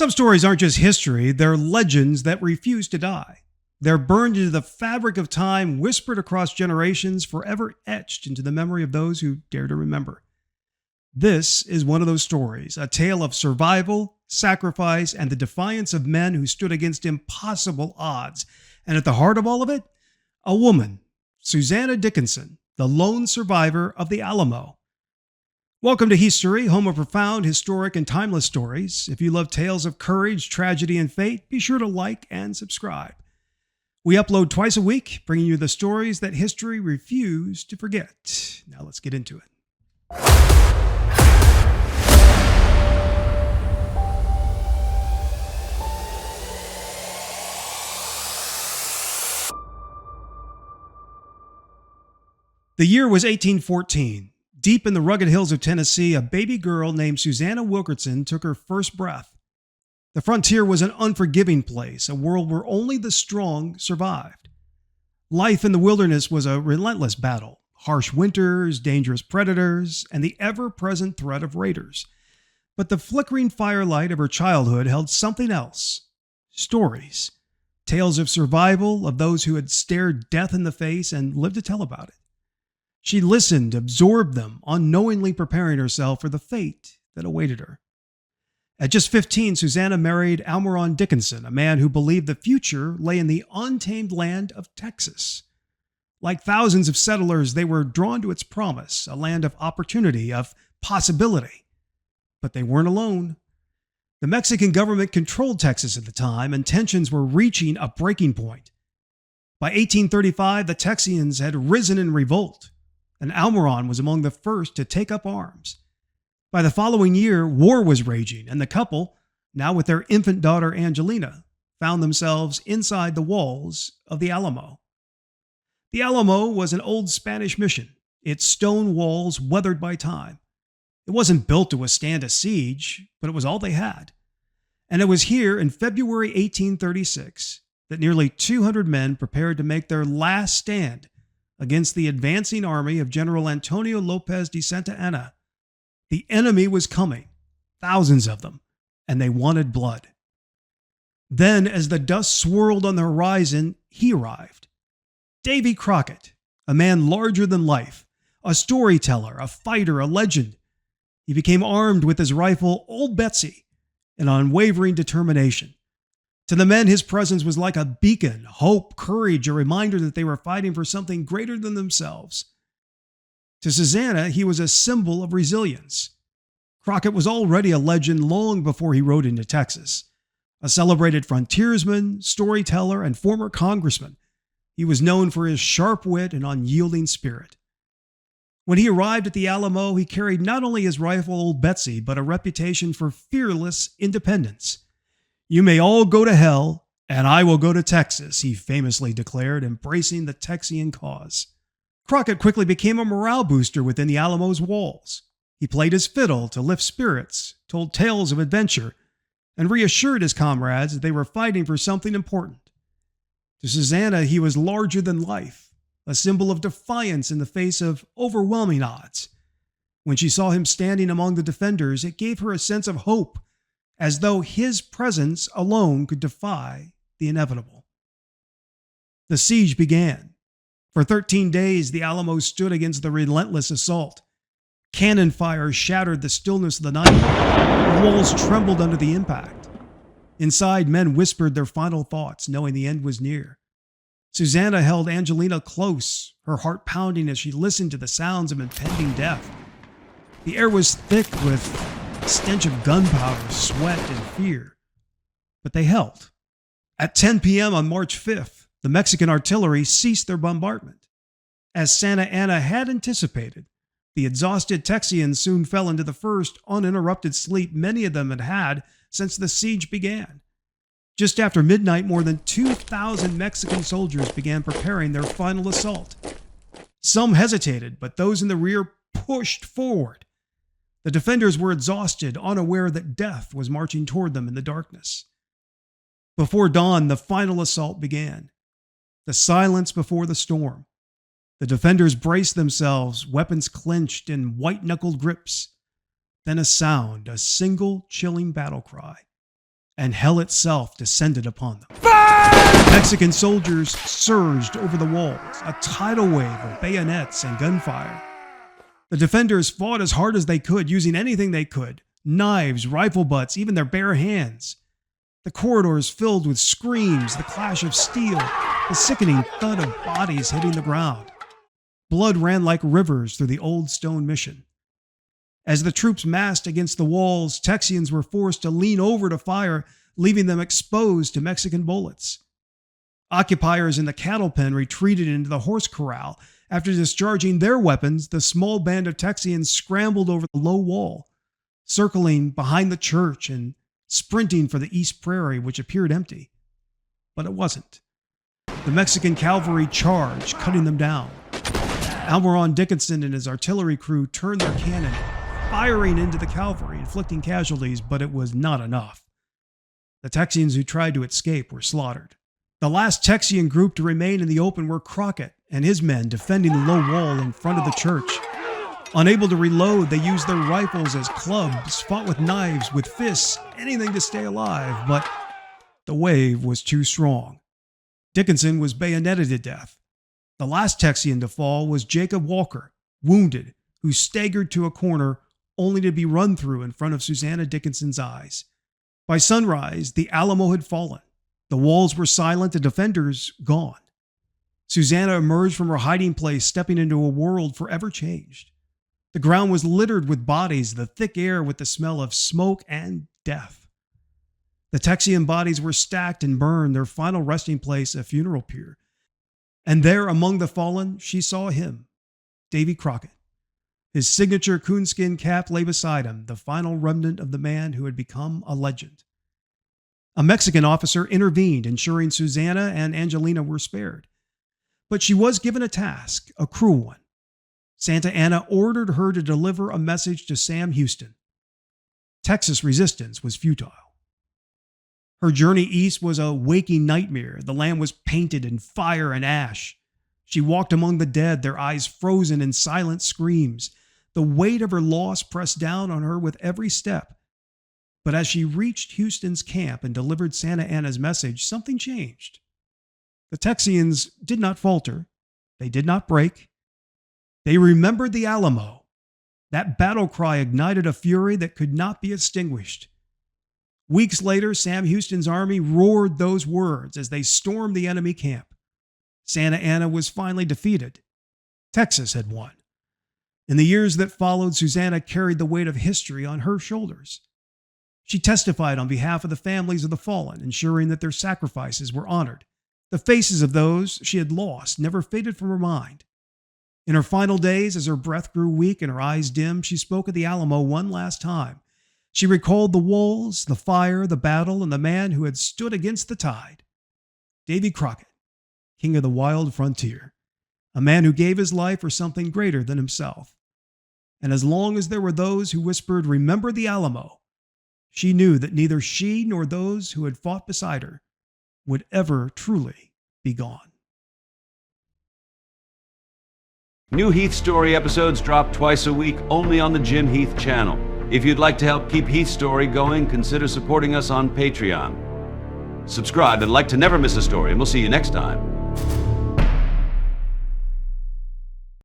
Some stories aren't just history, they're legends that refuse to die. They're burned into the fabric of time, whispered across generations, forever etched into the memory of those who dare to remember. This is one of those stories, a tale of survival, sacrifice, and the defiance of men who stood against impossible odds. And at the heart of all of it, a woman, Susanna Dickinson, the lone survivor of the Alamo. Welcome to HEATHSTORY, home of profound, historic, and timeless stories. If you love tales of courage, tragedy, and fate, be sure to like and subscribe. We upload twice a week, bringing you the stories that history refused to forget. Now let's get into it. The year was 1814. Deep in the rugged hills of Tennessee, a baby girl named Susanna Wilkerson took her first breath. The frontier was an unforgiving place, a world where only the strong survived. Life in the wilderness was a relentless battle. Harsh winters, dangerous predators, and the ever-present threat of raiders. But the flickering firelight of her childhood held something else. Stories. Tales of survival, of those who had stared death in the face and lived to tell about it. She listened, absorbed them, unknowingly preparing herself for the fate that awaited her. At just 15, Susanna married Alamo Dickinson, a man who believed the future lay in the untamed land of Texas. Like thousands of settlers, they were drawn to its promise, a land of opportunity, of possibility. But they weren't alone. The Mexican government controlled Texas at the time, and tensions were reaching a breaking point. By 1835, the Texians had risen in revolt, and Alamo was among the first to take up arms. By the following year, war was raging, and the couple, now with their infant daughter Angelina, found themselves inside the walls of the Alamo. The Alamo was an old Spanish mission, its stone walls weathered by time. It wasn't built to withstand a siege, but it was all they had. And it was here in February 1836 that nearly 200 men prepared to make their last stand against the advancing army of General Antonio Lopez de Santa Anna. The enemy was coming, thousands of them, and they wanted blood. Then, as the dust swirled on the horizon, he arrived. Davy Crockett, a man larger than life, a storyteller, a fighter, a legend. He became armed with his rifle, Old Betsy, an unwavering determination. To the men, his presence was like a beacon, hope, courage, a reminder that they were fighting for something greater than themselves. To Susanna, he was a symbol of resilience. Crockett was already a legend long before he rode into Texas. A celebrated frontiersman, storyteller, and former congressman, he was known for his sharp wit and unyielding spirit. When he arrived at the Alamo, he carried not only his rifle, Old Betsy, but a reputation for fearless independence. "You may all go to hell, and I will go to Texas," he famously declared, embracing the Texian cause. Crockett quickly became a morale booster within the Alamo's walls. He played his fiddle to lift spirits, told tales of adventure, and reassured his comrades that they were fighting for something important. To Susanna, he was larger than life, a symbol of defiance in the face of overwhelming odds. When she saw him standing among the defenders, it gave her a sense of hope, as though his presence alone could defy the inevitable. The siege began. For 13 days, the Alamo stood against the relentless assault. Cannon fire shattered the stillness of the night. The walls trembled under the impact. Inside, men whispered their final thoughts, knowing the end was near. Susanna held Angelina close, her heart pounding as she listened to the sounds of impending death. The air was thick with the stench of gunpowder, sweat, and fear. But they held. At 10 p.m. on March 5th, the Mexican artillery ceased their bombardment. As Santa Anna had anticipated, the exhausted Texians soon fell into the first uninterrupted sleep many of them had had since the siege began. Just after midnight, more than 2,000 Mexican soldiers began preparing their final assault. Some hesitated, but those in the rear pushed forward. The defenders were exhausted, unaware that death was marching toward them in the darkness. Before dawn, the final assault began. The silence before the storm. The defenders braced themselves, weapons clenched in white-knuckled grips. Then a sound, a single chilling battle cry. and hell itself descended upon them. Mexican soldiers surged over the walls, a tidal wave of bayonets and gunfire. The defenders fought as hard as they could, using anything they could: knives, rifle butts, even their bare hands. The corridors filled with screams, the clash of steel, the sickening thud of bodies hitting the ground. Blood ran like rivers through the old stone mission. As the troops massed against the walls, Texians were forced to lean over to fire, leaving them exposed to Mexican bullets. Occupiers in the cattle pen retreated into the horse corral. After discharging their weapons, the small band of Texians scrambled over the low wall, circling behind the church and sprinting for the East Prairie, which appeared empty. But it wasn't. The Mexican cavalry charged, cutting them down. Alamo Dickinson and his artillery crew turned their cannon, firing into the cavalry, inflicting casualties, but it was not enough. The Texians who tried to escape were slaughtered. The last Texian group to remain in the open were Crockett and his men defending the low wall in front of the church. Unable to reload, they used their rifles as clubs, fought with knives, with fists, anything to stay alive, but the wave was too strong. Dickinson was bayoneted to death. The last Texian to fall was Jacob Walker, wounded, who staggered to a corner only to be run through in front of Susanna Dickinson's eyes. By sunrise, the Alamo had fallen. The walls were silent, the defenders gone. Susanna emerged from her hiding place, stepping into a world forever changed. The ground was littered with bodies, the thick air with the smell of smoke and death. The Texian bodies were stacked and burned, their final resting place a funeral pyre. And there, among the fallen, she saw him, Davy Crockett. His signature coonskin cap lay beside him, the final remnant of the man who had become a legend. A Mexican officer intervened, ensuring Susanna and Angelina were spared. But she was given a task, a cruel one. Santa Anna ordered her to deliver a message to Sam Houston. Texas resistance was futile. Her journey east was a waking nightmare. The land was painted in fire and ash. She walked among the dead, their eyes frozen in silent screams. The weight of her loss pressed down on her with every step. But as she reached Houston's camp and delivered Santa Anna's message, something changed. The Texians did not falter. They did not break. They remembered the Alamo. That battle cry ignited a fury that could not be extinguished. Weeks later, Sam Houston's army roared those words as they stormed the enemy camp. Santa Anna was finally defeated. Texas had won. In the years that followed, Susanna carried the weight of history on her shoulders. She testified on behalf of the families of the fallen, ensuring that their sacrifices were honored. The faces of those she had lost never faded from her mind. In her final days, as her breath grew weak and her eyes dimmed, she spoke of the Alamo one last time. She recalled the walls, the fire, the battle, and the man who had stood against the tide. Davy Crockett, king of the wild frontier, a man who gave his life for something greater than himself. And as long as there were those who whispered, "Remember the Alamo," she knew that neither she nor those who had fought beside her would ever truly be gone. New Heath Story episodes drop twice a week only on the Jim Heath channel. If you'd like to help keep Heath Story going, consider supporting us on Patreon. Subscribe and like to never miss a story, and we'll see you next time.